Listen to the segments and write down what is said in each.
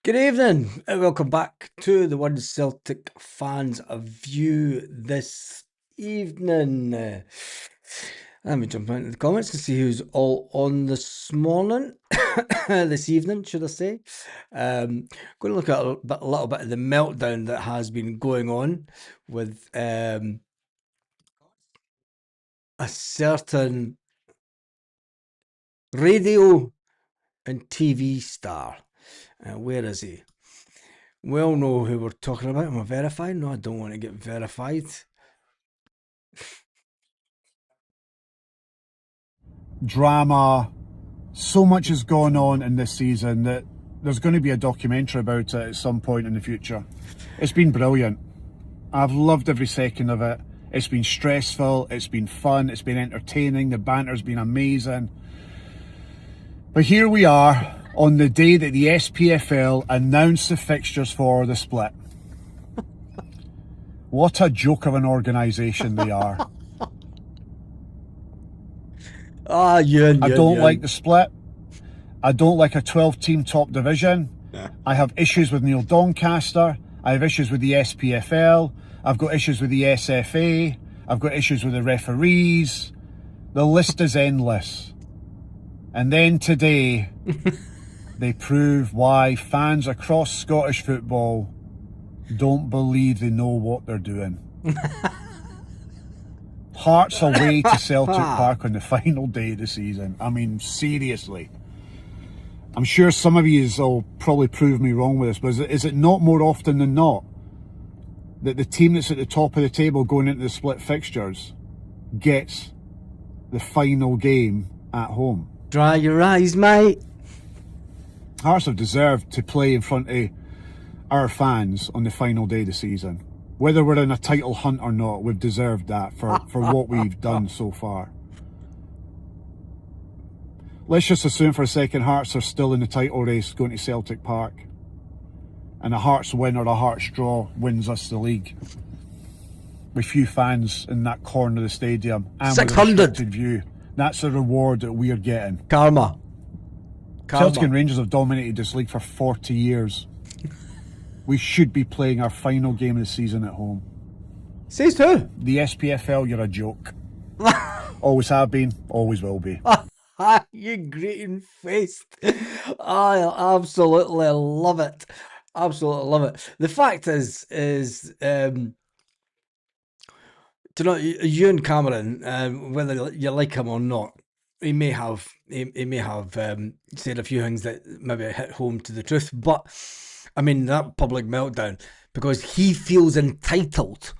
Good evening and welcome back to the One Celtic Fans View this evening. Let me jump into the comments and see who's all on this morning, this evening, should I say. Going to look at a little bit of the meltdown that has been going on with a certain radio and TV star. Where is he? We all know who we're talking about. Am I verified? No, I don't want to get verified. Drama, so much has gone on in this season that there's going to be a documentary about it at some point in the future. It's been brilliant. I've loved every second of it. It's been stressful, it's been fun, it's been entertaining, the banter's been amazing. But here we are on the day that the SPFL announced the fixtures for the split. What a joke of an organisation they are. I don't like the split. I don't like a 12-team top division. I have issues with Neil Doncaster. I have issues with the SPFL. I've got issues with the SFA. I've got issues with the referees. The list is endless. And then today, they prove why fans across Scottish football don't believe they know what they're doing. Hearts away to Celtic Park on the final day of the season. I mean, seriously. I'm sure some of you will probably prove me wrong with this, but is it not more often than not that the team that's at the top of the table going into the split fixtures gets the final game at home? Dry your eyes, mate. Hearts have deserved to play in front of our fans on the final day of the season. Whether we're in a title hunt or not, we've deserved that for what we've done so far. Let's just assume for a second Hearts are still in the title race going to Celtic Park. And a Hearts win or a Hearts draw wins us the league. With few fans in that corner of the stadium. And 600. with a restricted view. That's the reward that we're getting. Karma. Celtic and Rangers have dominated this league for 40 years. We should be playing our final game of the season at home. Says who? The SPFL, you're a joke. Always have been, always will be. You grating faced. I absolutely love it. Absolutely love it. The fact is, do you know, Ewan Cameron, whether you like him or not, he may have said a few things that maybe hit home to the truth, but I mean, that public meltdown, because he feels entitled.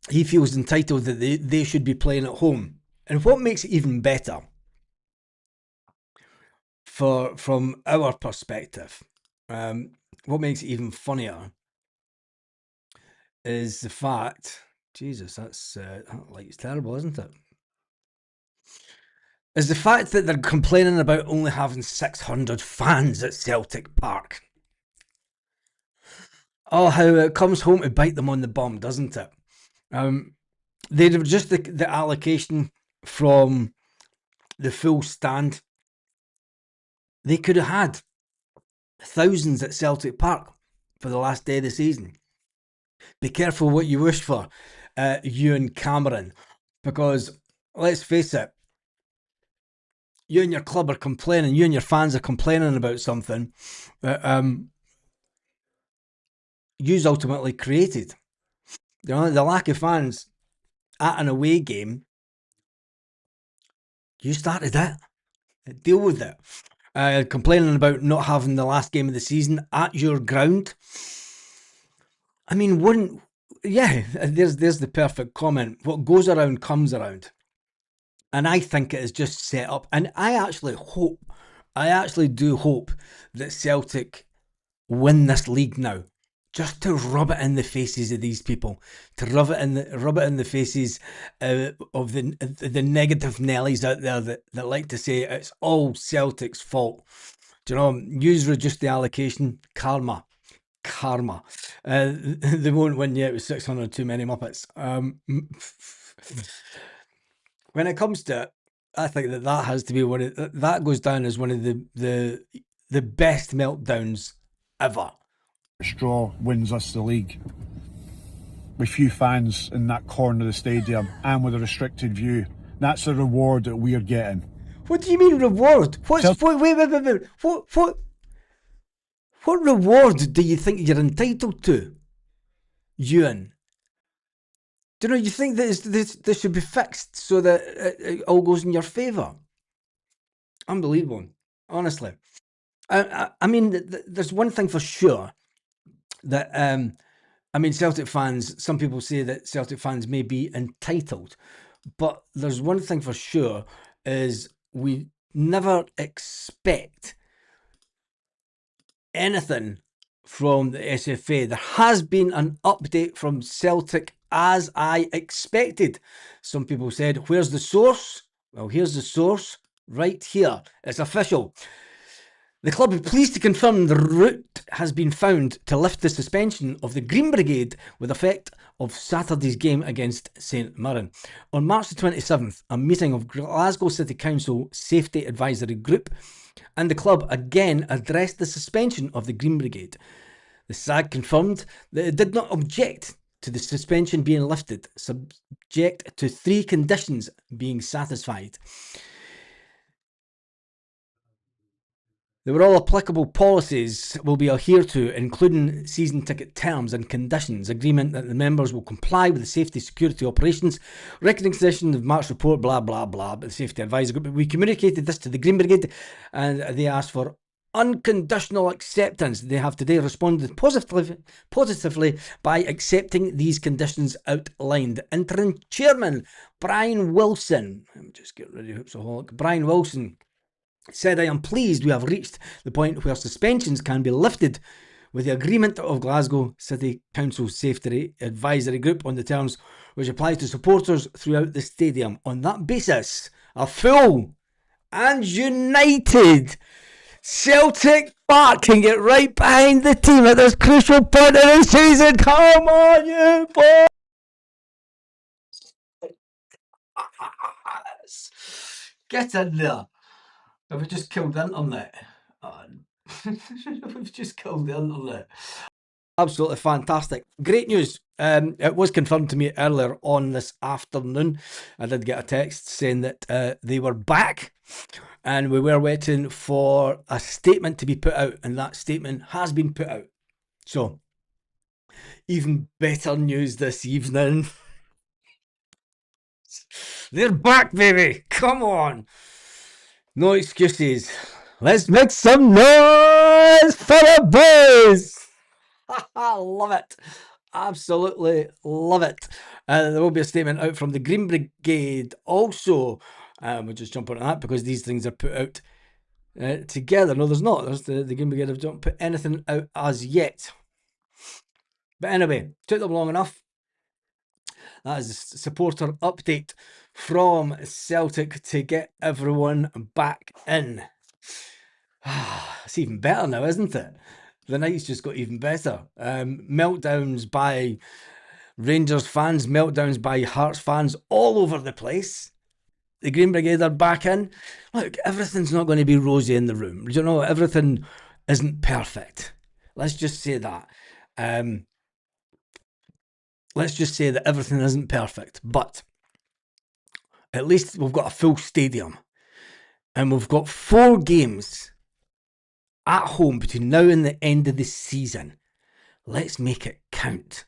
He feels entitled that they should be playing at home. And what makes it even better, from our perspective, what makes it even funnier is the fact, Jesus, that's like, it's terrible, isn't it? Is the fact that they're complaining about only having 600 fans at Celtic Park. Oh, how it comes home to bite them on the bum, doesn't it? They'd have just the allocation from the full stand. They could have had thousands at Celtic Park for the last day of the season. Be careful what you wish for, Ewan Cameron, because let's face it, you and your club are complaining, you and your fans are complaining about something that you've ultimately created. You know, the lack of fans at an away game, you started it. Deal with it. Complaining about not having the last game of the season at your ground. I mean, there's the perfect comment. What goes around comes around. And I think it is just set up. And I actually do hope that Celtic win this league now. Just to rub it in the faces of these people, to rub it in the faces of the negative Nellies out there that like to say it's all Celtic's fault. Do you know? Use reduce the allocation, karma. They won't win yet with 600 too many Muppets. When it comes to it, I think that has to be that goes down as one of the best meltdowns ever. Straw wins us the league. With few fans in that corner of the stadium and with a restricted view. That's the reward that we're getting. What do you mean reward? Wait. What reward do you think you're entitled to, Ewan? Do you know, you think that this should be fixed so that it all goes in your favour? Unbelievable, honestly. I mean, there's one thing for sure that I mean, Celtic fans. Some people say that Celtic fans may be entitled, but there's one thing for sure is we never expect anything from the SFA. There has been an update from Celtic as I expected. Some people said, where's the source? Well, here's the source right here. It's official. The club is pleased to confirm the route has been found to lift the suspension of the Green Brigade with effect of Saturday's game against St Mirren. On March the 27th, a meeting of Glasgow City Council Safety Advisory Group and the club again addressed the suspension of the Green Brigade. The SAG confirmed that it did not object to the suspension being lifted, subject to 3 conditions being satisfied. They were all applicable policies will be adhered to, including season ticket terms and conditions, agreement that the members will comply with the safety security operations, recognition of March report, blah, blah, blah, but the safety advisor group. We communicated this to the Green Brigade and they asked for unconditional acceptance. They have today responded positively by accepting these conditions outlined. Interim Chairman Brian Wilson, let me just get rid of Hoopsaholic, Brian Wilson said, I am pleased we have reached the point where suspensions can be lifted with the agreement of Glasgow City Council Safety Advisory Group on the terms which apply to supporters throughout the stadium. On that basis, a full and united Celtic Park can get right behind the team at this crucial point of the season. Come on, you boys! Get in there. Have we just killed the internet? We've just killed the internet. Absolutely fantastic. Great news. It was confirmed to me earlier on this afternoon. I did get a text saying that they were back and we were waiting for a statement to be put out, and that statement has been put out. So, even better news this evening. They're back, baby. Come on. No excuses. Let's make some noise for the boys. I love it. Absolutely love it. There will be a statement out from the Green Brigade also. We'll just jump on that because these things are put out together. No, there's not. There's the Green Brigade have not put anything out as yet. But anyway, took them long enough. That is a supporter update from Celtic to get everyone back in. It's even better now, isn't it? The night's just got even better. Meltdowns by Rangers fans, meltdowns by Hearts fans all over the place. The Green Brigade are back in. Look, everything's not going to be rosy in the room. You know, everything isn't perfect. Let's just say that. Let's just say that everything isn't perfect. But at least we've got a full stadium. And we've got 4 games at home between now and the end of the season. Let's make it count.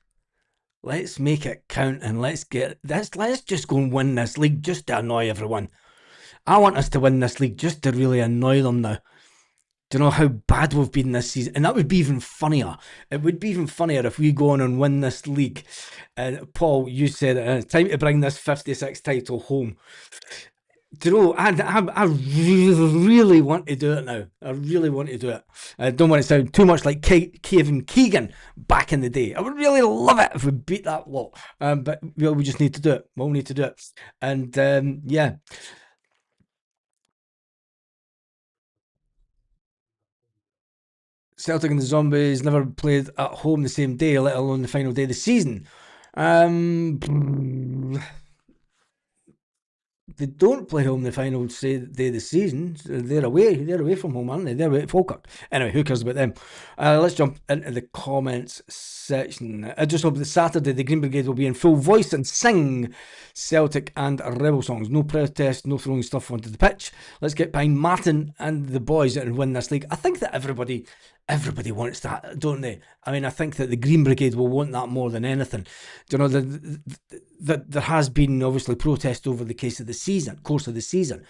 Let's make it count and let's just go and win this league just to annoy everyone. I want us to win this league just to really annoy them now. Do you know how bad we've been this season? And that would be even funnier. It would be even funnier if we go on and win this league. Paul, you said it's time to bring this 56th title home. Do you know, I really want to do it now. I really want to do it. I don't want to sound too much like Kevin Keegan back in the day. I would really love it if we beat that lot. But we just need to do it. We'll need to do it. And yeah. Celtic and the Zombies never played at home the same day, let alone the final day of the season. they don't play home the final day of the season. So they're away from home, aren't they? They're away at Falkirk. Anyway, who cares about them? Let's jump into the comments section. I just hope that Saturday the Green Brigade will be in full voice and sing Celtic and Rebel songs. No protest, no throwing stuff onto the pitch. Let's get behind Martin and the boys and win this league. I think that everybody wants that, don't they? I mean, I think that the Green Brigade will want that more than anything. Do you know that there has been obviously protest over the course of the season,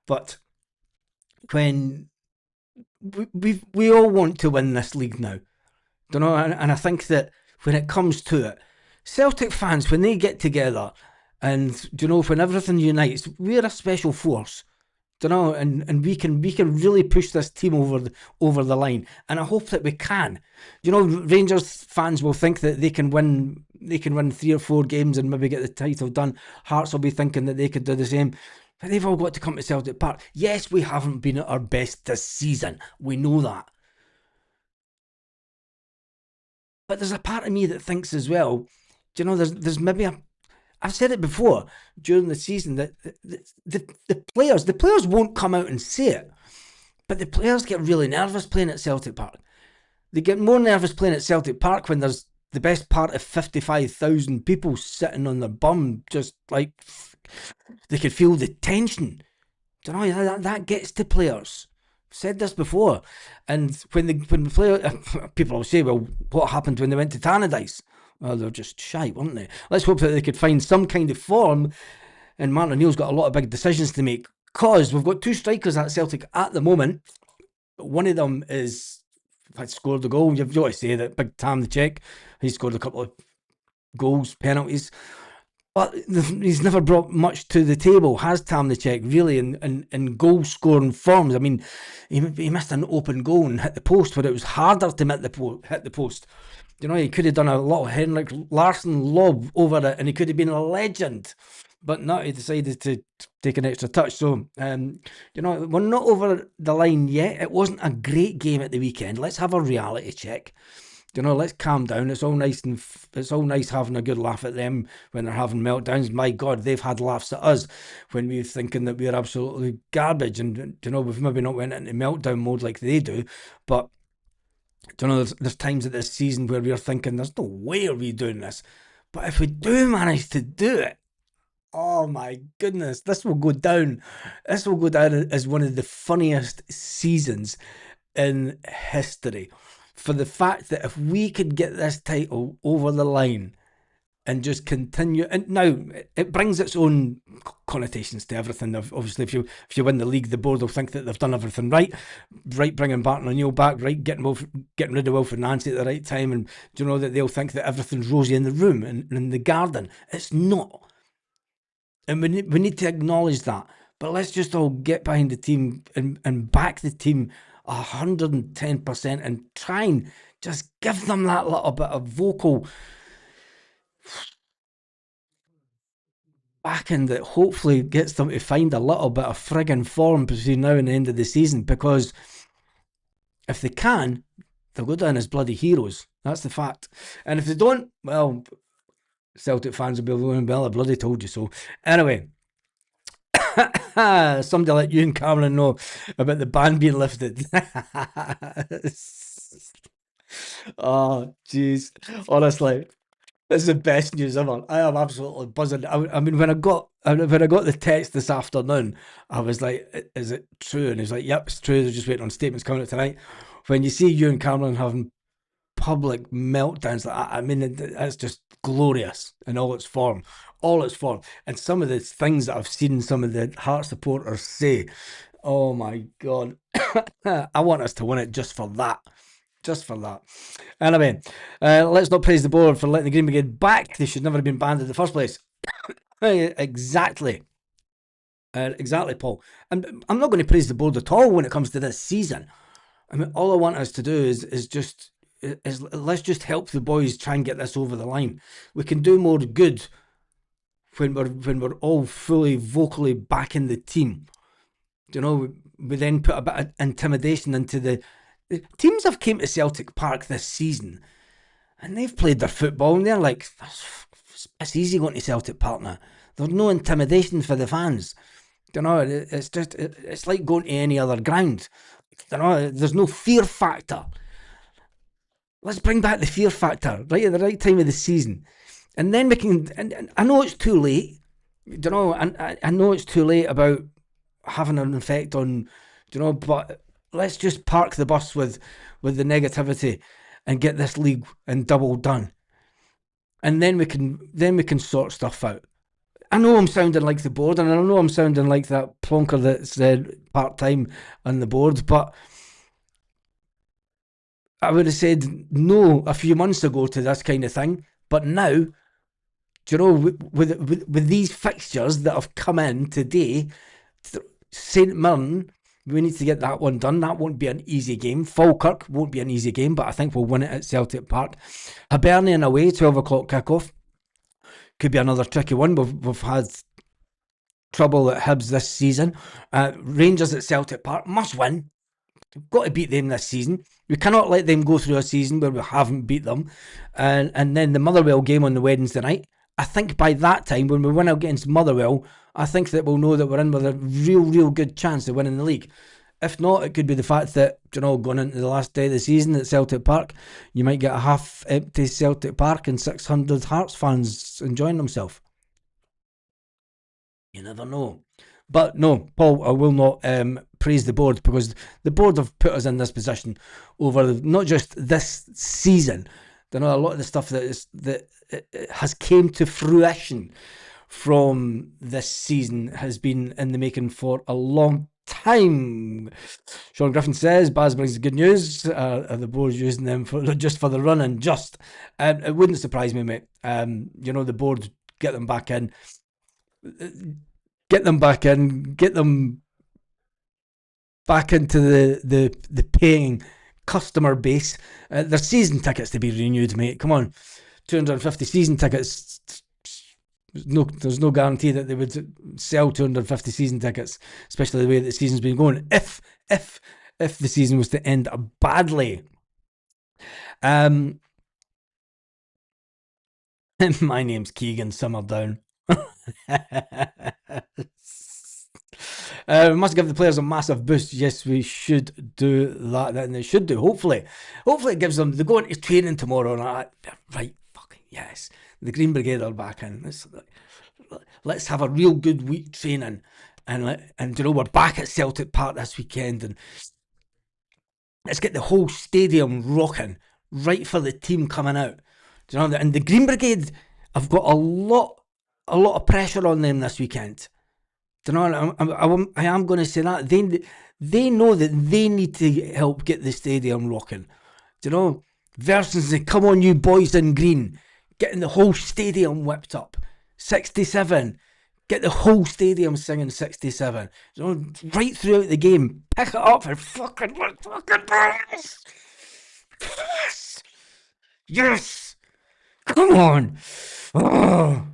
but when we all want to win this league now, do you know? And I think that when it comes to it, Celtic fans, when they get together, and do you know, when everything unites, we're a special force. Do you know, and we can really push this team over the line, and I hope that we can. You know, Rangers fans will think that they can win 3 or 4 games and maybe get the title done. Hearts will be thinking that they could do the same, but they've all got to come to Celtic Park. Yes, we haven't been at our best this season. We know that, but there's a part of me that thinks as well. Do you know, there's maybe I've said it before during the season that the players won't come out and say it, but the players get really nervous playing at Celtic Park. They get more nervous playing at Celtic Park when there's the best part of 55,000 people sitting on their bum, just like they could feel the tension. Do you know, that gets to players. I've said this before, and when the player people will say, well, what happened when they went to Tannadice? Well, they're just shy, weren't they? Let's hope that they could find some kind of form. And Martin O'Neill's got a lot of big decisions to make, because we've got 2 strikers at Celtic at the moment. One of them had scored the goal. You've got to say that Big Tam the Czech, he scored a couple of goals, penalties. But he's never brought much to the table, has Tam the Czech, really, in goal-scoring forms. I mean, he missed an open goal and hit the post, where it was harder to hit the post. You know, he could have done a little Henrik Larsson lob over it, and he could have been a legend. But no, he decided to take an extra touch. So, you know, we're not over the line yet. It wasn't a great game at the weekend. Let's have a reality check. You know, let's calm down. It's all nice having a good laugh at them when they're having meltdowns. My God, they've had laughs at us when we're thinking that we're absolutely garbage. And, you know, we've maybe not went into meltdown mode like they do, but you know, there's times at this season where we're thinking, there's no way are we doing this. But if we do manage to do it, oh my goodness, this will go down. This will go down as one of the funniest seasons in history. For the fact that if we could get this title over the line and just continue, and now it brings its own connotations to everything. Obviously, if you win the league, the board will think that they've done everything right, bringing Martin O'Neill back, right, getting rid of Wilfred Nancy at the right time, and you know that they'll think that everything's rosy in the room and in the garden. It's not, and we need to acknowledge that. But let's just all get behind the team and back the team 110% and try and just give them that little bit of vocal backing that hopefully gets them to find a little bit of friggin' form between now and the end of the season, because if they can, they'll go down as bloody heroes. That's the fact. And if they don't, well, Celtic fans will be going, well, I bloody told you so. Anyway, somebody let you and Cameron know about the ban being lifted. Oh, jeez. Honestly, this is the best news ever. I am absolutely buzzing. I mean, when I got the text this afternoon, I was like, "Is it true?" And he's like, "Yep, it's true. They're just waiting on statements coming out tonight." When you see you and Cameron having public meltdowns like that, I mean, it's just glorious in all its form, And some of the things that I've seen some of the Heart supporters say, oh my God, I want us to win it just for that. Anyway, let's not praise the board for letting the Green Brigade back. They should never have been banned in the first place. Exactly, Paul. And I'm not going to praise the board at all when it comes to this season. I mean, all I want us to do is let's just help the boys try and get this over the line. We can do more good when we're all fully vocally backing the team. You know, we then put a bit of intimidation into the teams have came to Celtic Park this season and they've played their football and they're like, it's easy going to Celtic Park now. There's no intimidation for the fans. It's like going to any other ground. There's no fear factor. Let's bring back the fear factor right at the right time of the season, and then we can. And I know it's too late. And I know it's too late about having an effect on, but let's just park the bus with the negativity and get this league and double done, and then we can sort stuff out. I know I'm sounding like the board, and I know I'm sounding like that plonker that said part time on the board, but I would have said no a few months ago to this kind of thing. But now, with these fixtures that have come in today, St Mirren, we need to get that one done. That won't be an easy game. Falkirk won't be an easy game, but I think we'll win it at Celtic Park. Hibernian away, 12 o'clock kickoff. Could be another tricky one. We've had trouble at Hibs this season. Rangers at Celtic Park, must win. We've got to beat them this season. We cannot let them go through a season where we haven't beat them. And then the Motherwell game on the Wednesday night. I think by that time, when we win against Motherwell, I think that we'll know that we're in with a real good chance of winning the league. If not, it could be the fact that, going into the last day of the season at Celtic Park, you might get a half-empty Celtic Park and 600 Hearts fans enjoying themselves. You never know. But no, Paul, I will not praise the board, because the board have put us in this position over not just this season. A lot of the stuff that has came to fruition from this season has been in the making for a long time. Sean Griffin says Baz brings the good news. Are the board using them just for the run and just? It wouldn't surprise me, mate. The board get them back in. Get them back into the paying customer base. There's season tickets to be renewed, mate. Come on, 250 season tickets. There's no guarantee that they would sell 250 season tickets, especially the way that the season's been going. If the season was to end badly. My name's Keegan Summerdown. We must give the players a massive boost. Yes, we should do that, and they should do. Hopefully it gives them. They go into training tomorrow, and right, fucking yes, the Green Brigade are back in. Let's have a real good week training, and we're back at Celtic Park this weekend, and let's get the whole stadium rocking right for the team coming out. And the Green Brigade have got a lot of pressure on them this weekend. I am going to say that they know that they need to help get the stadium rocking. Versus saying, "Come on, you boys in green," getting the whole stadium whipped up. 67, get the whole stadium singing 67. Right throughout the game, pick it up and fucking yes, come on. Oh.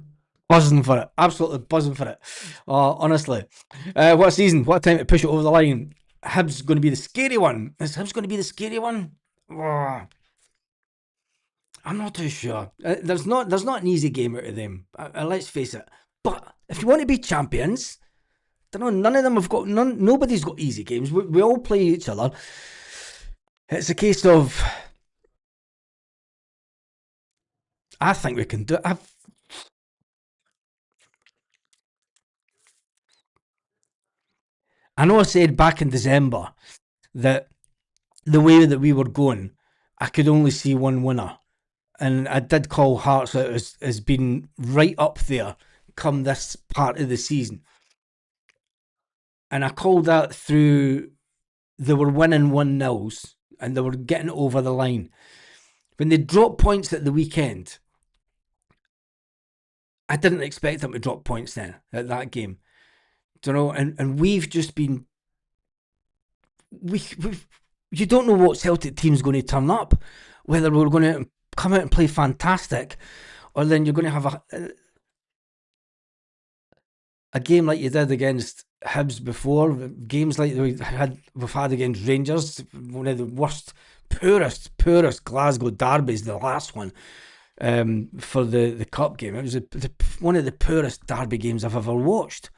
Buzzing for it, absolutely buzzing for it. Honestly, what a season! What a time to push it over the line. Hibs going to be the scary one. Is Hibs going to be the scary one? Oh, I'm not too sure. There's not an easy game out of them. Let's face it. But if you want to be champions, none of them have got nobody's got easy games. We all play each other. It's a case of, I think we can do it. I know I said back in December that the way that we were going, I could only see one winner. And I did call Hearts out as being right up there come this part of the season. And I called that through, they were winning 1-0s and they were getting over the line. When they dropped points at the weekend, I didn't expect them to drop points then at that game. And we've just been, you don't know what Celtic team's going to turn up, whether we're going to come out and play fantastic, or then you're going to have a game like you did against Hibs before, games like we've had against Rangers, one of the worst, poorest Glasgow derbies, the last one, for the cup game. It was one of the poorest derby games I've ever watched.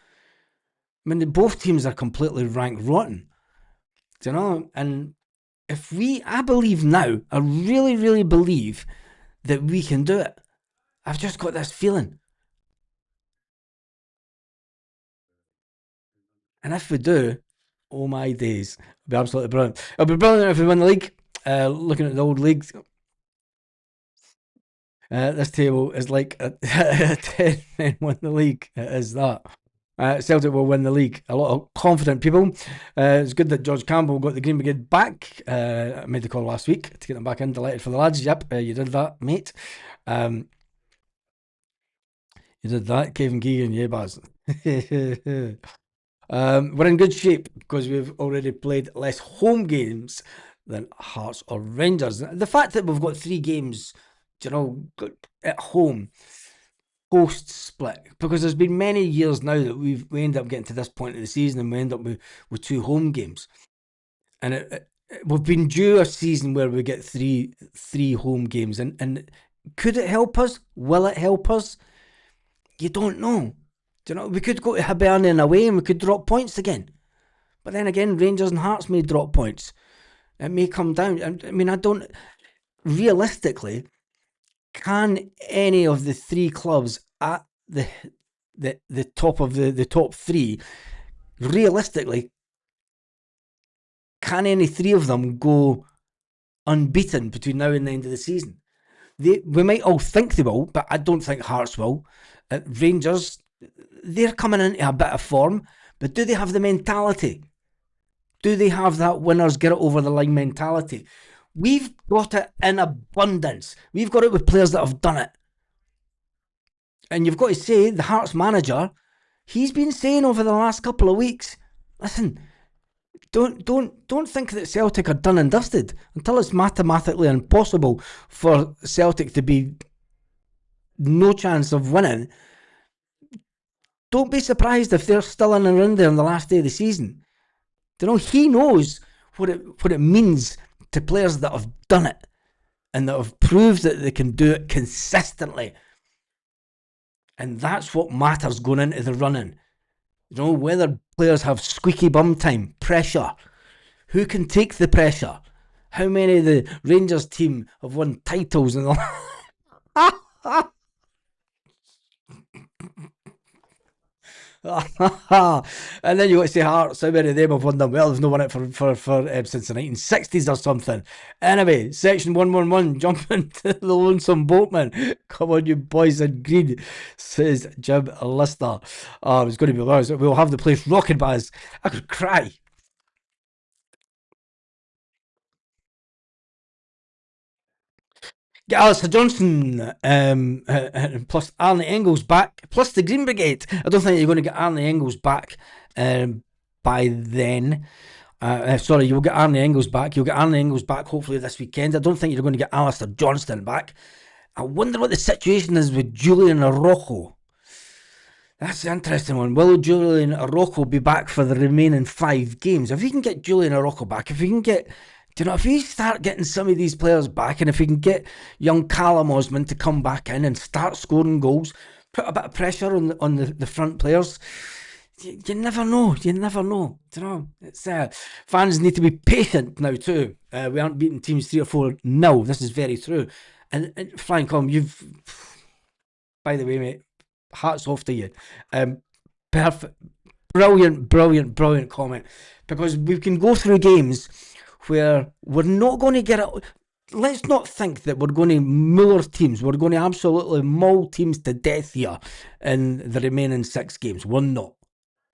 I mean, both teams are completely ranked rotten. Do you know? And I believe now, I really, really believe that we can do it. I've just got this feeling. And if we do, oh my days, it'll be absolutely brilliant. It'll be brilliant if we win the league. Looking at the old leagues, this table is like a 10 men win the league. It is that. Celtic will win the league. A lot of confident people. It's good that George Campbell got the Green Brigade back. I made the call last week to get them back in. Delighted for the lads. Yep, you did that, mate. You did that, Kevin Keegan. Yeah, Baz. We're in good shape because we've already played less home games than Hearts or Rangers. The fact that we've got 3 games, at home post split, because there's been many years now that we end up getting to this point of the season and we end up with 2 home games, and we've been due a season where we get three home games, and could it help us? Will it help us? You don't know. We could go to Hibernian away and we could drop points again. But then again, Rangers and Hearts may drop points. It may come down. I mean, I don't. Realistically, can any of the 3 clubs at the top of the top 3, realistically, can any 3 of them go unbeaten between now and the end of the season? We might all think they will, but I don't think Hearts will. Rangers, they're coming into a bit of form, but do they have the mentality? Do they have that winners get it over the line mentality? We've got it in abundance. We've got it with players that have done it. And you've got to say, the Hearts manager, he's been saying over the last couple of weeks, listen, don't think that Celtic are done and dusted until it's mathematically impossible for Celtic to be no chance of winning. Don't be surprised if they're still in and around there on the last day of the season. He knows what it means to players that have done it and that have proved that they can do it consistently. And that's what matters going into the running. Whether players have squeaky bum time, pressure. Who can take the pressure? How many of the Rangers team have won titles in the and then you want to say Hearts, how many of them have won them? Well, they've not won it since the 1960s or something. Anyway, section 111, jump into the lonesome boatman. Come on, you boys in green, says Jim Lister. It's going to be loud. We'll have the place rocking, Baz. I could cry. Get Alistair Johnson, plus Arnie Engels back, plus the Green Brigade. I don't think you're going to get Arnie Engels back by then. Sorry, you'll get Arnie Engels back. You'll get Arnie Engels back hopefully this weekend. I don't think you're going to get Alistair Johnston back. I wonder what the situation is with Julian Araujo. That's the interesting one. Will Julian Araujo be back for the remaining 5 games? If we can get Julian Araujo back, if we can get... if we start getting some of these players back, and if we can get young Callum Osman to come back in and start scoring goals, put a bit of pressure on the front players, you never know. You never know. It's fans need to be patient now too. We aren't beating teams 3 or 4-0. This is very true. And Flying Column, you've, by the way, mate, hats off to you. Perfect, brilliant comment, because we can go through games where we're not going to get it. Let's not think that we're going to mull teams. We're going to absolutely maul teams to death here in the remaining 6 games. We're not,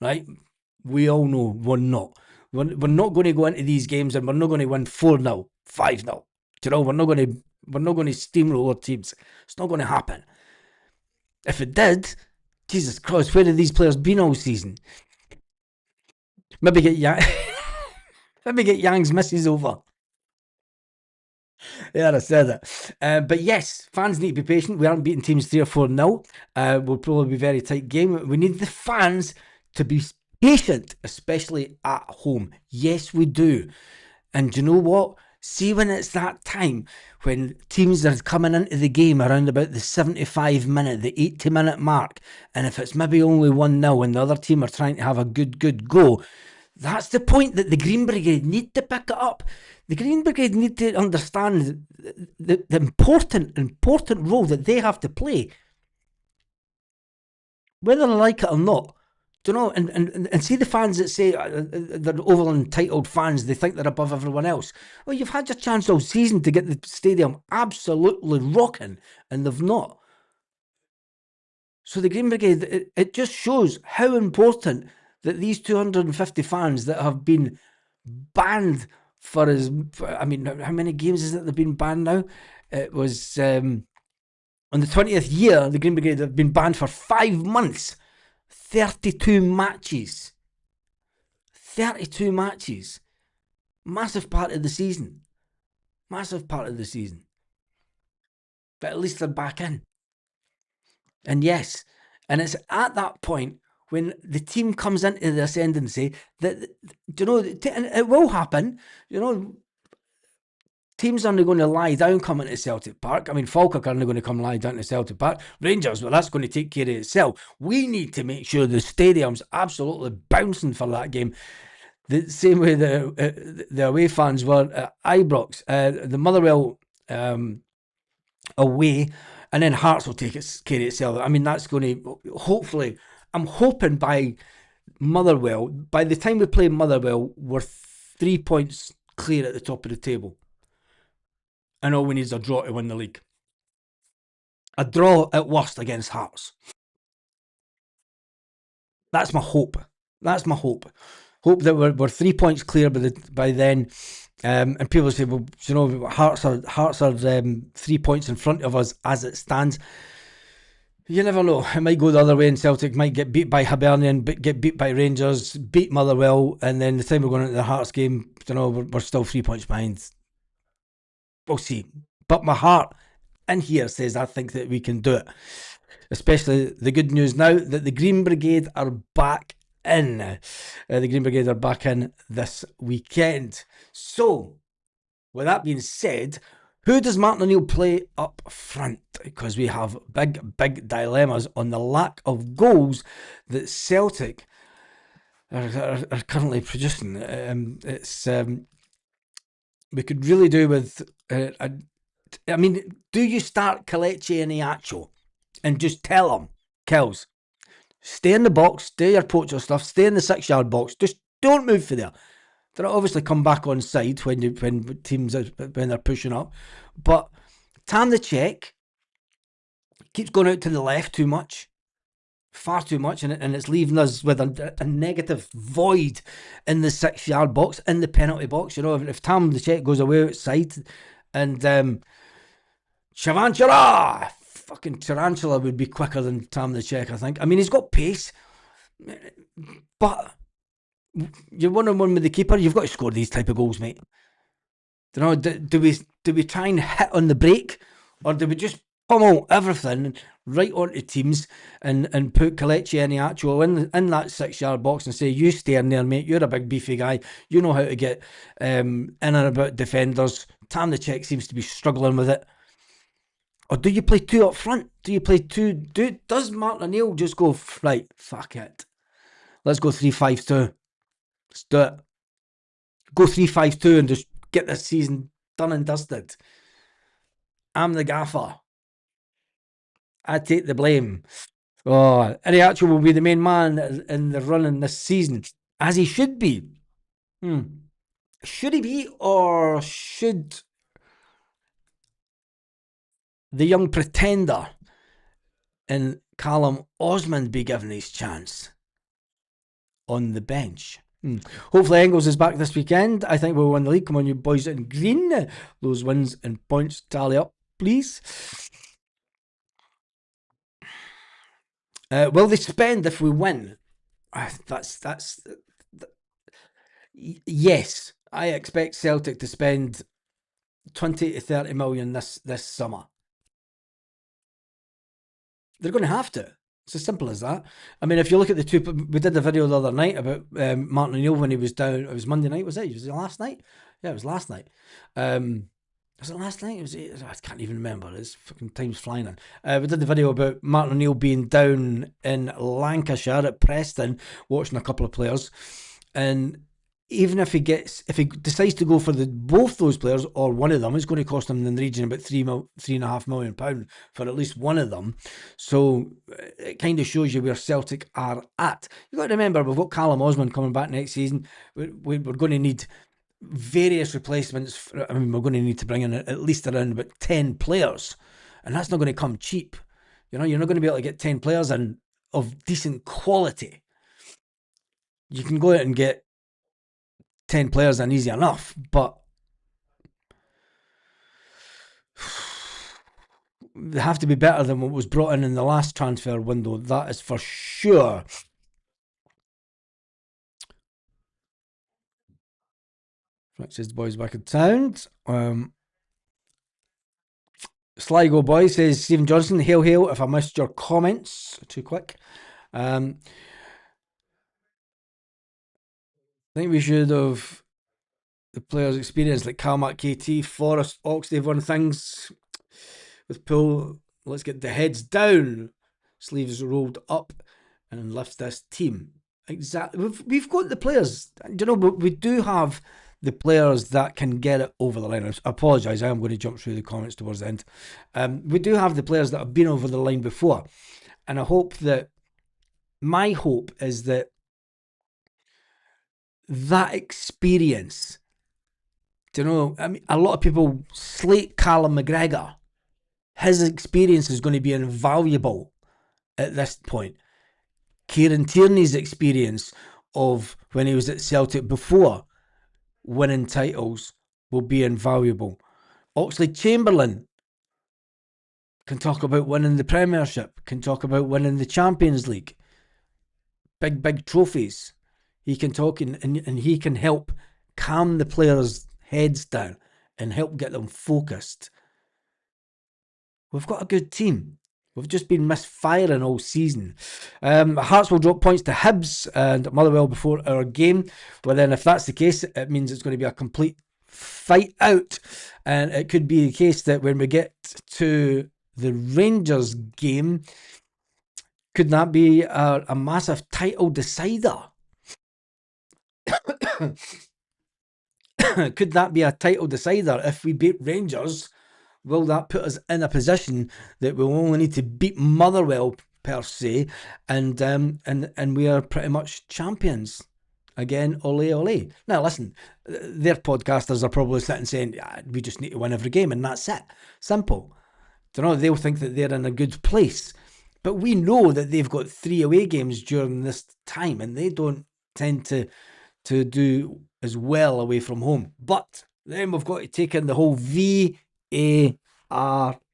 right? We all know we're not. We're not going to go into these games and we're not going to win 4-0, 5-0. We're not going to steamroll our teams. It's not going to happen. If it did, Jesus Christ, where have these players been all season? Maybe get Yang's misses over. Yeah, I said it. But yes, fans need to be patient. We aren't beating teams 3 or 4-0. Will probably be a very tight game. We need the fans to be patient, especially at home. Yes, we do. And do you know what? See when it's that time when teams are coming into the game around about the 75-minute, the 80-minute mark, and if it's maybe only 1-0 and the other team are trying to have a good go, that's the point that the Green Brigade need to pick it up. The Green Brigade need to understand the important role that they have to play, whether they like it or not. Do you know? And see the fans that say they're over entitled fans, they think they're above everyone else. Well, you've had your chance all season to get the stadium absolutely rocking, and they've not. So the Green Brigade, it just shows how important that these 250 fans that have been banned for I mean, how many games is it they've been banned now? It was on the 20th year, the Green Brigade have been banned for 5 months. 32 matches. 32 matches. Massive part of the season. Massive part of the season. But at least they're back in. And yes, and it's at that point when the team comes into the ascendancy that, you know, and it will happen, you know, teams aren't going to lie down coming to Celtic Park. I mean, Falkirk aren't going to come lie down to Celtic Park. Rangers, well, that's going to take care of itself. We need to make sure the stadium's absolutely bouncing for that game. The same way the away fans were at Ibrox, the Motherwell away, and then Hearts will take it care of itself. I mean, that's going to hopefully. I'm hoping by Motherwell, by the time we play Motherwell, we're 3 points clear at the top of the table. And all we need is a draw to win the league. A draw at worst against Hearts. That's my hope. That's my hope. Hope that we're 3 points clear by then. And people say, well, you know, Hearts are 3 points in front of us as it stands. You never know. It might go the other way, and Celtic might get beat by Hibernian, get beat by Rangers, beat Motherwell, and then the time we're going into the Hearts game, you know, we're still 3 points behind. We'll see. But my heart in here says I think that we can do it. Especially the good news now that the Green Brigade are back in. The Green Brigade are back in this weekend. So, with that being said, who does Martin O'Neill play up front? Because we have big dilemmas on the lack of goals that Celtic are currently producing. It's we could really do with. I mean, do you start Kelechi and Iacho and just tell them, Kells, stay in the box, do your poacher stuff, stay in the 6-yard box, just don't move for there. They'll obviously come back on side when teams when they're pushing up, but Tam the Czech keeps going out to the left too much, far too much, and it's leaving us with a negative void in the 6-yard box, in the penalty box. You know, if Tam the Czech goes away outside, and Tarantula, fucking Tarantula would be quicker than Tam the Czech, I think. I mean, he's got pace, but you're 1-on-1 with the keeper. You've got to score these type of goals, mate. You know, do we try and hit on the break, or do we just pummel everything right onto teams and put Kelechi and Iacho in that 6-yard box and say, you stay in there, mate, you're a big beefy guy, you know how to get in and about defenders. Tam the Czech seems to be struggling with it. Or do you play two up front? Do you play two? Does Martin O'Neill just go, right, fuck it, let's go 3-5-2, let's do it, go 3-5-2 and just get this season done and dusted? I'm the gaffer, I take the blame. Oh, Iriacho will be the main man in the running this season, as he should be. Should he be, or should the young pretender in Callum Osmond be given his chance on the bench? Hopefully Engels is back this weekend. I think we'll win the league. Come on, you boys in green. Those wins and points tally up, please. Will they spend if we win? That's yes. I expect Celtic to spend 20 to 30 million this summer. They're going to have to. It's as simple as that. I mean, if you look at the two, we did the video the other night about Martin O'Neill when he was down. It was Monday night, was it? Was it last night? Yeah, it was last night. Was it last night? I can't even remember. It's fucking time's flying in. We did the video about Martin O'Neill being down in Lancashire at Preston, watching a couple of players, and even if he decides to go for both those players or one of them, it's going to cost him in the region about £3.5 million for at least one of them. So it kind of shows you where Celtic are at. You've got to remember, we've got Callum Osman coming back next season. We're going to need various replacements. I mean, we're going to need to bring in at least around about 10 players, and that's not going to come cheap. You're not going to be able to get 10 players in of decent quality. You can go out and get 10 players in easy enough, but they have to be better than what was brought in the last transfer window. That is for sure. Frank says the boys back in town. Sligo Boy says, Stephen Johnson, hail, hail. If I missed your comments too quick. I think we should have the players' experience like Calmac, KT, Forrest, Ox. They've won things with Poole. Let's get the heads down, sleeves rolled up, and lift this team. Exactly. We've got the players. We do have the players that can get it over the line. I apologise, I am going to jump through the comments towards the end. We do have the players that have been over the line before. And my hope is that experience, I mean, a lot of people slate Callum McGregor. His experience is going to be invaluable at this point. Kieran Tierney's experience of when he was at Celtic before winning titles will be invaluable. Oxlade-Chamberlain can talk about winning the Premiership, can talk about winning the Champions League. Big trophies. He can talk and he can help calm the players' heads down and help get them focused. We've got a good team. We've just been misfiring all season. Hearts will drop points to Hibs and Motherwell before our game. Well, then, if that's the case, it means it's going to be a complete fight out. And it could be the case that when we get to the Rangers game, could that be a massive title decider? Could that be a title decider if we beat Rangers? Will that put us in a position that we'll only need to beat Motherwell per se, and we are pretty much champions again? Ole ole. Now listen, their podcasters are probably sitting saying, we just need to win every game and that's it. Simple. They'll think that they're in a good place, but we know that they've got 3 away games during this time, and they don't tend to do as well away from home. But then we've got to take in the whole VAR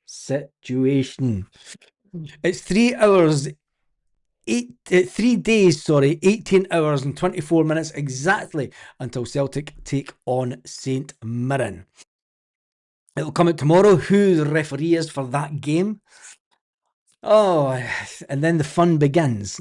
situation. It's 3 days, 18 hours and 24 minutes exactly until Celtic take on St Mirren. It'll come out tomorrow who the referee is for that game. Oh, and then the fun begins.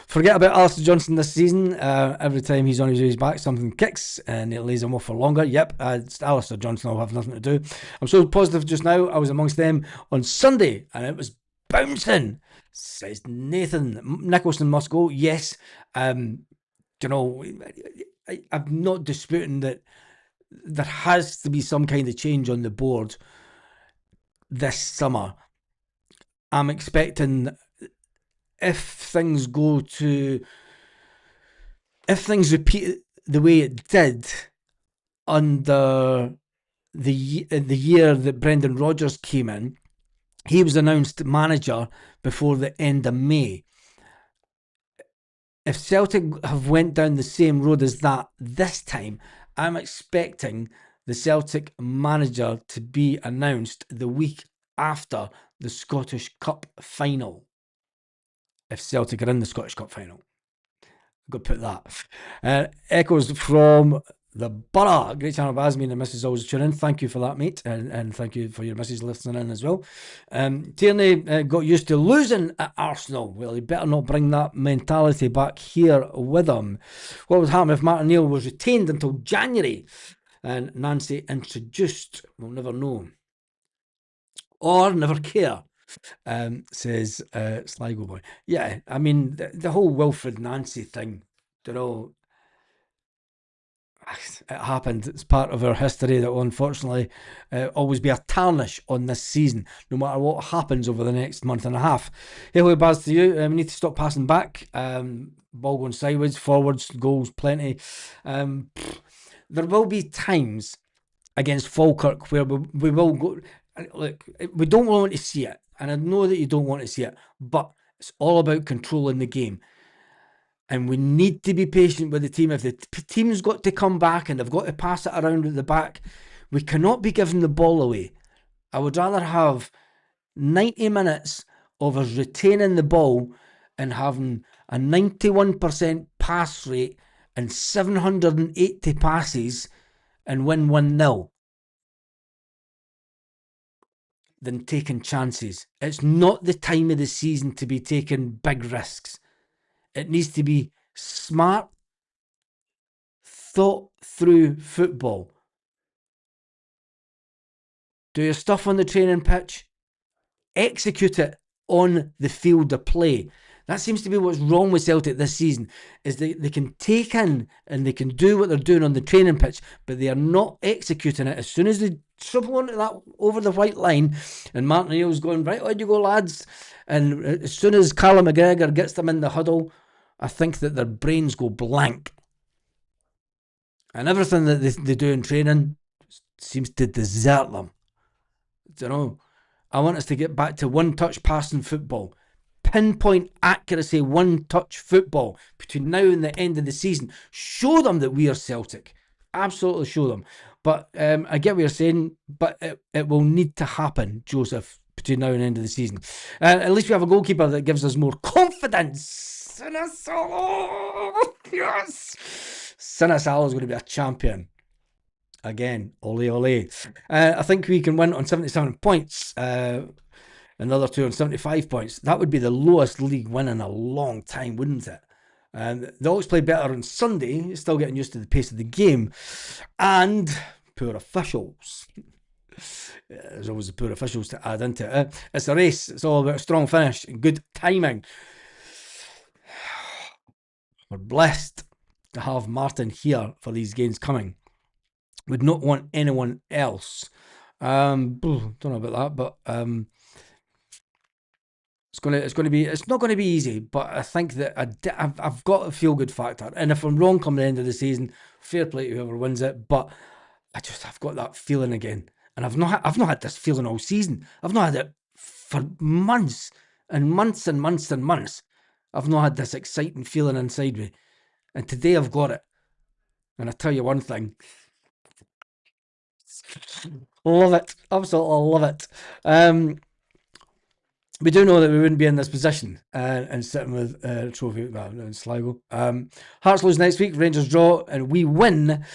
Forget about Alistair Johnson this season. Every time he's on his way back, something kicks and it lays him off for longer. Yep, Alistair Johnson will have nothing to do. I'm so positive just now. I was amongst them on Sunday and it was bouncing, says Nathan. Nicholson must go. Yes. I'm not disputing that there has to be some kind of change on the board this summer. I'm expecting if things repeat the way it did under the year that Brendan Rodgers came in, he was announced manager before the end of May. If Celtic have went down the same road as that this time, I'm expecting the Celtic manager to be announced the week after the Scottish Cup final. If Celtic are in the Scottish Cup final, I've got to put that. Echoes from the Borough. Great channel, Baz. Me and the missus always tune in. Thank you for that, mate. And thank you for your missus listening in as well. Tierney got used to losing at Arsenal. Well, he better not bring that mentality back here with him. What would happen if Martin Neal was retained until January and Nancy introduced? We'll never know. Or never care. Says Sligo Boy. Yeah, I mean, the whole Wilfred Nancy thing, you know, it happened. It's part of our history that will unfortunately always be a tarnish on this season, no matter what happens over the next month and a half. Hello, Baz, to you. We need to stop passing back. Ball going sideways, forwards, goals, plenty. There will be times against Falkirk where we will go. Look, we don't want to see it, and I know that you don't want to see it, but it's all about controlling the game. And we need to be patient with the team. If the team's got to come back and they've got to pass it around at the back, we cannot be giving the ball away. I would rather have 90 minutes of us retaining the ball and having a 91% pass rate and 780 passes and win 1-0 than taking chances. It's not the time of the season to be taking big risks. It needs to be smart, thought through football. Do your stuff on the training pitch, execute it on the field of play. That seems to be what's wrong with Celtic this season, is they can take in and they can do what they're doing on the training pitch, but they are not executing it. As soon as they triple onto that over the white line and Martin Neal's going, right, on you go, lads. And as soon as Callum McGregor gets them in the huddle, I think that their brains go blank. And everything that they do in training seems to desert them. You know, I want us to get back to one-touch passing football. Pinpoint accuracy, one-touch football between now and the end of the season. Show them that we are Celtic. Absolutely show them. But I get what you're saying, but it will need to happen, Joseph, between now and the end of the season. At least we have a goalkeeper that gives us more confidence. Sinisalo! Yes! Sinisalo is going to be a champion. Again, ole ole. I think we can win on 77 points. Another two on 75 points. That would be the lowest league win in a long time, wouldn't it? They always play better on Sunday, still getting used to the pace of the game. And poor officials. There's always the poor officials to add into it. It's a race. It's all about a strong finish and good timing. We're blessed to have Martin here for these games coming. Would not want anyone else. Don't know about that, but it's not going to be easy. But I think that I've got a feel good factor, and if I'm wrong come the end of the season, fair play to whoever wins it. But I've got that feeling again, and I've not had this feeling all season. I've not had it for months and months and months and months. I've not had this exciting feeling inside me, and today I've got it. And I tell you one thing. Love it. Absolutely love it. We do know that we wouldn't be in this position and sitting with a trophy in Sligo. Hearts lose next week, Rangers draw, and we win.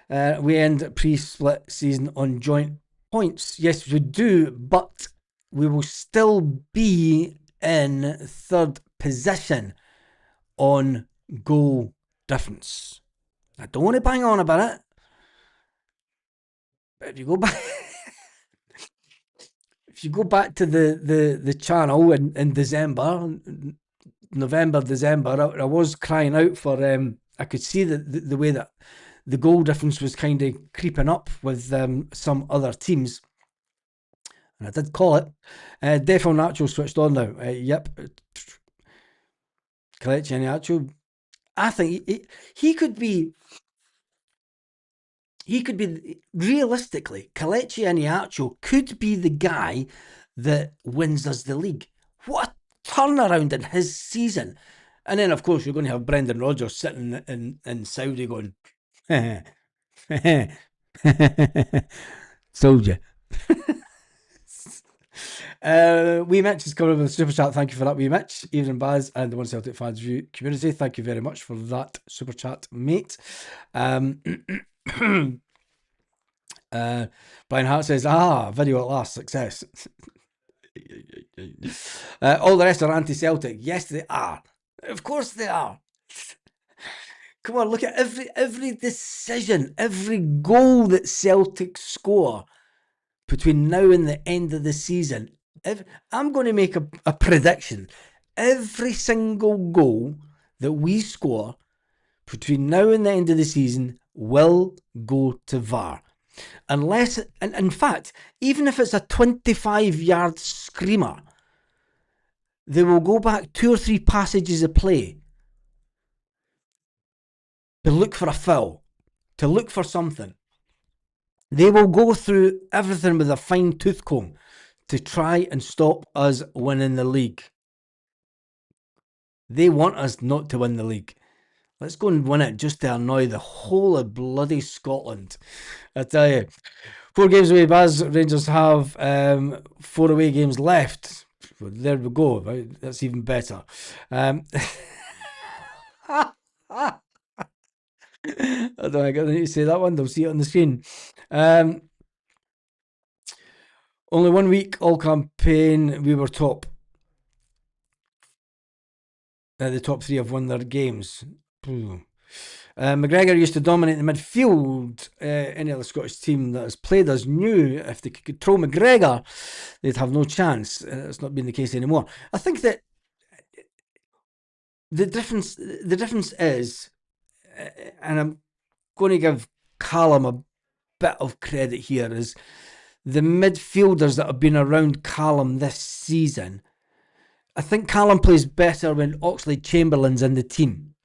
We end pre-split season on joint points. Yes, we do, but we will still be in third position on goal difference. I don't want to bang on about it. If you go back, to the channel in December, November, December, I was crying out for. I could see the way that the goal difference was kind of creeping up with some other teams, and I did call it. Defo Nacho switched on now. Yep, Kelechi Iheanacho. I think he could be. He could be, realistically, Kelechi Iheanacho could be the guy that wins us the league. What a turnaround in his season. And then, of course, you're going to have Brendan Rodgers sitting in Saudi going, sold you. Wee Mitch is coming with a super chat. Thank you for that, Wee Mitch. Evening, Baz, and the One Celtic Fans View community. Thank you very much for that super chat, mate. Brian Hart says, video at last, success. All the rest are anti-Celtic. Yes, they are. Of course they are. Come on, look at every decision, every goal that Celtic score between now and the end of the season. I'm going to make a prediction. Every single goal that we score between now and the end of the season will go to VAR. Unless, and in fact, even if it's a 25-yard screamer, they will go back 2 or 3 passages of play to look for a foul, to look for something. They will go through everything with a fine tooth comb to try and stop us winning the league. They want us not to win the league. Let's go and win it just to annoy the whole of bloody Scotland. I tell you. 4 games away, Baz. Rangers have 4 away games left. Well, there we go. Right? That's even better. I don't know. I need to say that one. They'll see it on the screen. Only 1 week, all campaign, we were top. The top 3 have won their games. McGregor used to dominate the midfield. Any other Scottish team that has played us knew if they could control McGregor, they'd have no chance. It's not been the case anymore. I think that the difference is, and I'm going to give Callum a bit of credit here, is the midfielders that have been around Callum this season. I think Callum plays better when Oxlade-Chamberlain's in the team,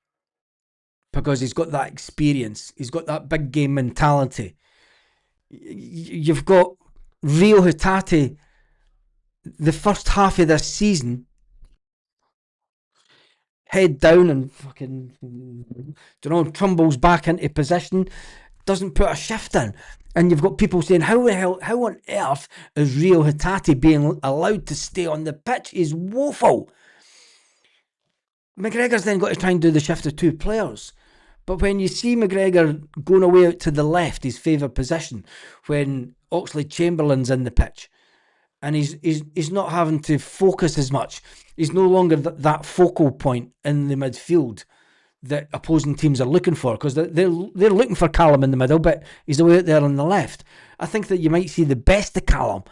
because he's got that experience. He's got that big game mentality. You've got Rio Hatate, the first half of this season, head down and fucking, tumbles back into position, doesn't put a shift in. And you've got people saying, how on earth is Rio Hatate being allowed to stay on the pitch? He's woeful. McGregor's then got to try and do the shift of 2 players. But when you see McGregor going away out to the left, his favourite position, when Oxlade-Chamberlain's in the pitch, and he's not having to focus as much, he's no longer that focal point in the midfield that opposing teams are looking for, because they're looking for Callum in the middle, but he's away out there on the left. I think that you might see the best of Callum.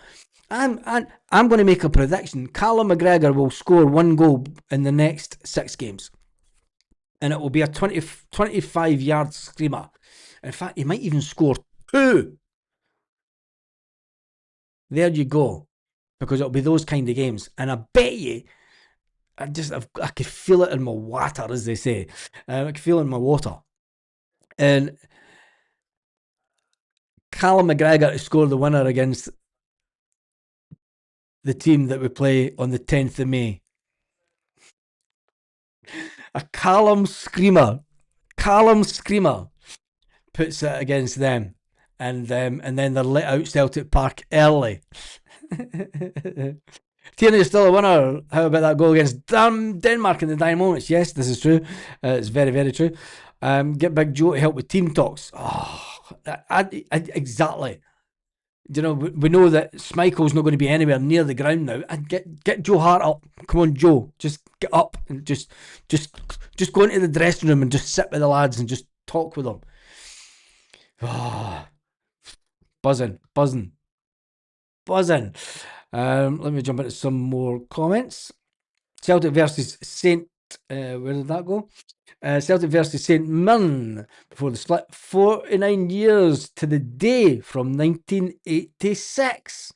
I'm going to make a prediction. Callum McGregor will score 1 goal in the next 6 games. And it will be a 25-yard screamer. In fact, he might even score 2. There you go. Because it'll be those kind of games. And I bet you, I could feel it in my water, as they say. I could feel it in my water. And Callum McGregor to score the winner against the team that we play on the 10th of May. A Callum screamer puts it against them, and then they're let out Celtic Park early. Tierney is still a winner. How about that goal against Denmark in the dying moments? Yes, this is true. It's very, very true. Get Big Joe to help with team talks. Exactly. We know that Schmeichel's not going to be anywhere near the ground now. And get Joe Hart up. Come on, Joe. Just get up and just go into the dressing room and just sit with the lads and just talk with them. Buzzing. Let me jump into some more comments. Celtic versus Saint. Where did that go? Celtic versus St Mirren before the split. 49 years to the day from 1986.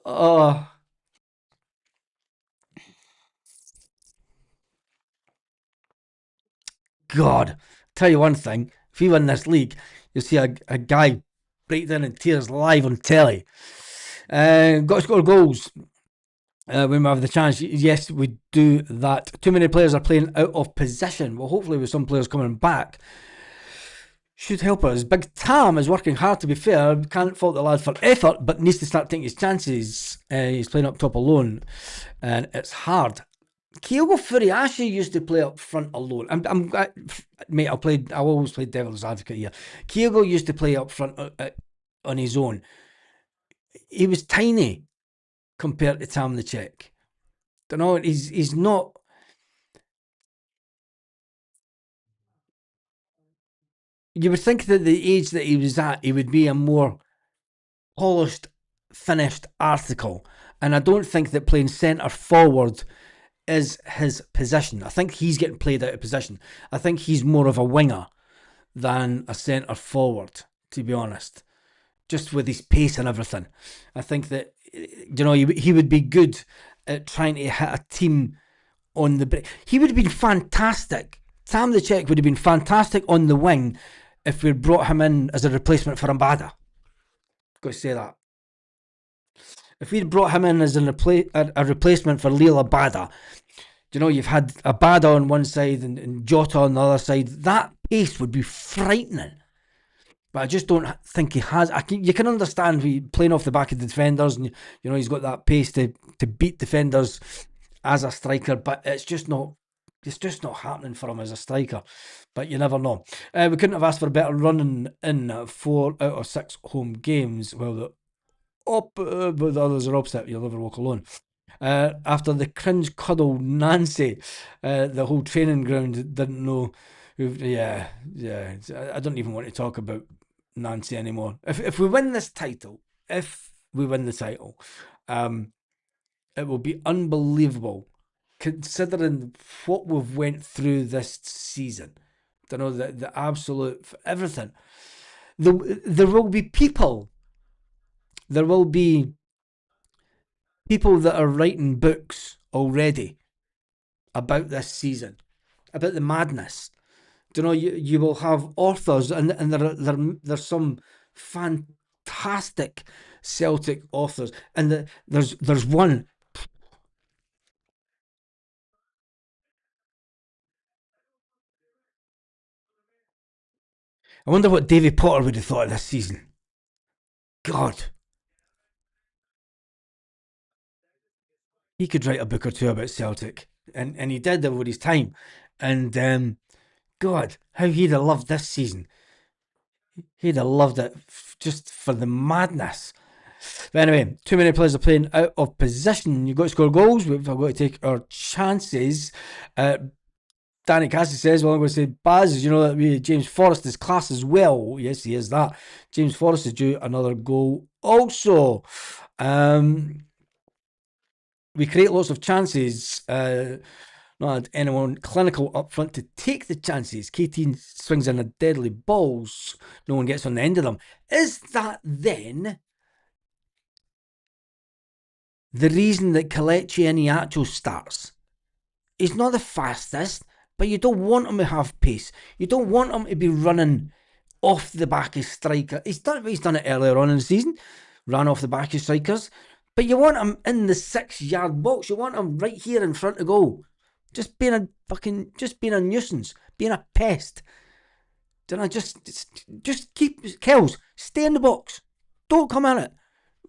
Oh. God. Tell you one thing. If we win this league, you'll see a guy break down in tears live on telly. Got to score goals. When we have the chance, yes, we do that. Too many players are playing out of position. Well, hopefully with some players coming back, should help us. Big Tam is working hard, to be fair. Can't fault the lad for effort, but needs to start taking his chances. He's playing up top alone, and it's hard. Kyogo Furiashi used to play up front alone. Mate, I always played devil's advocate here. Kyogo used to play up front on his own. He was tiny compared to Tam the Czech. Don't know. He's not. You would think that the age that he was at, he would be a more polished, finished article. And I don't think that playing centre forward is his position. I think he's getting played out of position. I think he's more of a winger than a centre forward, to be honest. Just with his pace and everything. I think that, he would be good at trying to hit a team on the break. He would have been fantastic. Sam the Czech would have been fantastic on the wing if we'd brought him in as a replacement for Mbada. Got to say that. If we'd brought him in as a replacement for Lil Abada, you've had Abada on one side and Jota on the other side. That pace would be frightening. But I just don't think he has. You can understand playing off the back of the defenders, and he's got that pace to beat defenders as a striker. But it's just not happening for him as a striker. But you never know. We couldn't have asked for a better running in 4 out of 6 home games. Well, but the others are opposite. You'll never walk alone. After the cringe cuddle Nancy, the whole training ground didn't know. Yeah. I don't even want to talk about Nancy anymore. If we win this title, it will be unbelievable considering what we've went through this season. The absolute everything. There will be people. There will be people that are writing books already about this season, about the madness. You will have authors, and there's some fantastic Celtic authors, and there's one. I wonder what Davy Potter would have thought of this season. God, he could write a book or two about Celtic, and he did over his time. And God, how he'd have loved this season. He'd have loved it just for the madness. But anyway, too many players are playing out of position. You've got to score goals. We've got to take our chances. Danny Cassie says, well, I'm going to say, Baz, that James Forrest is class as well. Yes, he is that. James Forrest is due another goal also. We create lots of chances. Not had anyone clinical up front to take the chances. KT swings in a deadly balls. No one gets on the end of them. Is that then the reason that Kelechi Iheanacho starts? He's not the fastest, but you don't want him to have pace. You don't want him to be running off the back of striker. He's done it earlier on in the season. Ran off the back of strikers. But you want him in the 6-yard box. You want him right here in front of goal. Just being a nuisance, being a pest. Just keep Kells, stay in the box. Don't come at it.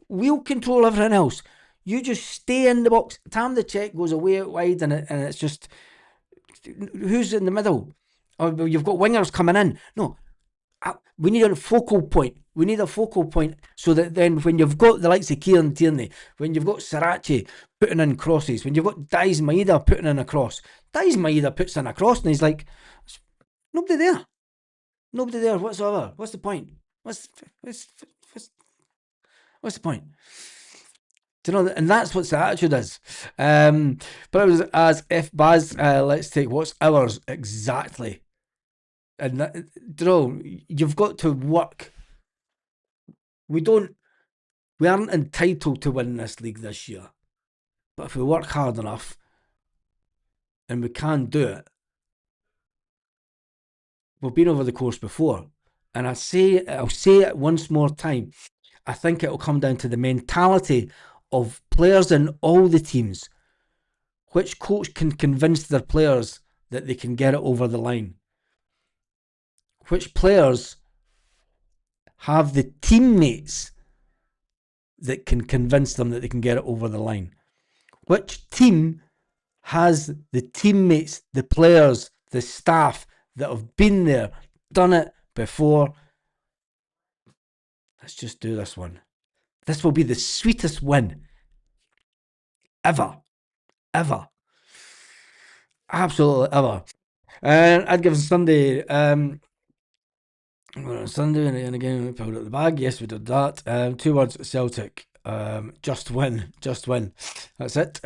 We'll control everything else. You just stay in the box. Tam the Czech goes away out wide, and it's just who's in the middle? Oh, you've got wingers coming in. No, we need a focal point. We need a focal point so that then when you've got the likes of Kieran Tierney, when you've got Sriracha putting in crosses, when you've got Daiz Maeda putting in a cross, Daiz Maeda puts in a cross and he's like, nobody there. Nobody there whatsoever. What's the point? What's the point? And that's what the attitude is. But it was as if Baz, let's take what's ours exactly. And you've got to work. We aren't entitled to win this league this year. But if we work hard enough, and we can do it, we've been over the course before. And I'll say it once more time. I think it'll come down to the mentality of players in all the teams. Which coach can convince their players that they can get it over the line? Which players have the teammates that can convince them that they can get it over the line? Which team has the teammates, the players, the staff that have been there, done it before. Let's just do this one. This will be the sweetest win ever. Ever. Absolutely ever. And I'd give Sunday. Sunday and again we pulled out the bag. Yes, we did that. 2 words: Celtic. Just win, just win. That's it.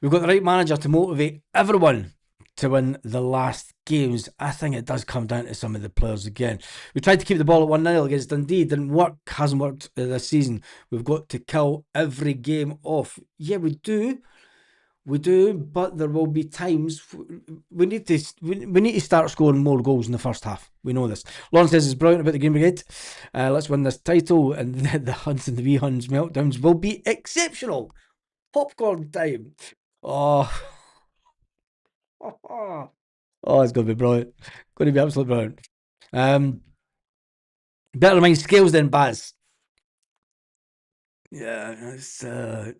We've got the right manager to motivate everyone to win the last games. I think it does come down to some of the players again. We tried to keep the ball at 1-0 against Dundee. Didn't work. Hasn't worked this season. We've got to kill every game off. Yeah, we do. We do, but there will be times we need to start scoring more goals in the first half. We know this. Lawrence says it's brilliant about the Green Brigade. Let's win this title, and the Huns and the Wee Huns meltdowns will be exceptional. Popcorn time. Oh, oh, it's going to be brilliant. Going to be absolutely brilliant. Better mind scales than Baz. Yeah, it's do.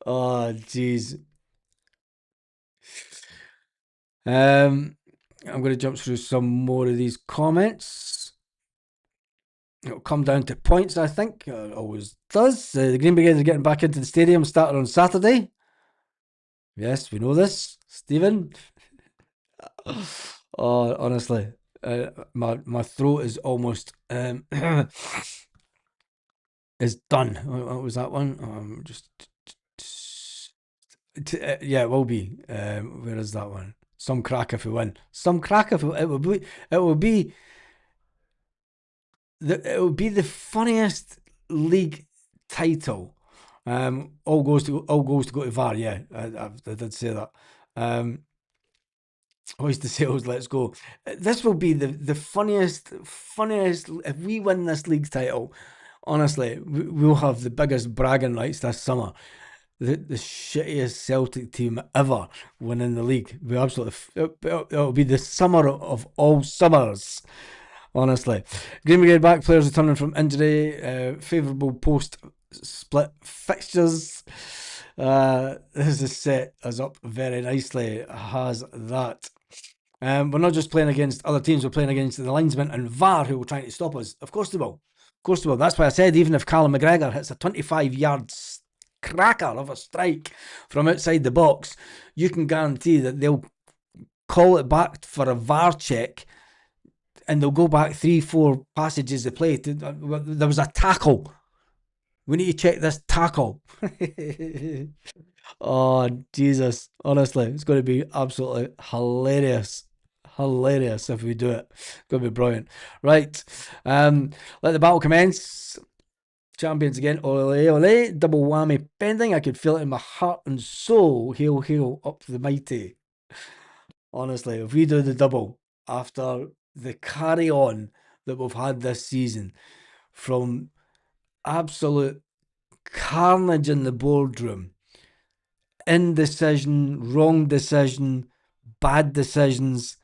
Oh, jeez. I'm going to jump through some more of these comments. It'll come down to points, I think. It always does. The Green Brigade are getting back into the stadium, started on Saturday. Yes, we know this. Stephen. Oh, honestly, my throat is almost is done. What was that one? Yeah, it will be. Where is that one? Some crack if we win. Some crack if it will be. It will be. It will be the funniest league title. All goes to go to VAR. Yeah, I did say that. Always the sales. Let's go. This will be the funniest. If we win this league title, honestly, we'll have the biggest bragging rights this summer. The shittiest Celtic team ever winning the league. We absolutely. It'll be the summer of all summers. Honestly, Green Brigade back, players returning from injury, favourable post-split fixtures. This is set us up very nicely. Has that. We're not just playing against other teams, we're playing against the linesmen and VAR who will try to stop us. Of course they will. Of course they will. That's why I said even if Callum McGregor hits a 25-yard cracker of a strike from outside the box, you can guarantee that they'll call it back for a VAR check and they'll go back 3-4 passages of play. There was a tackle. We need to check this tackle. Oh, Jesus. Honestly, it's going to be absolutely hilarious. Hilarious if we do it. It's going to be brilliant. Right. Let the battle commence. Champions again. Ole, ole. Double whammy pending. I could feel it in my heart and soul. Hail, hail, up the mighty. Honestly, if we do the double after the carry on that we've had this season, from absolute carnage in the boardroom, indecision, wrong decision, bad decisions,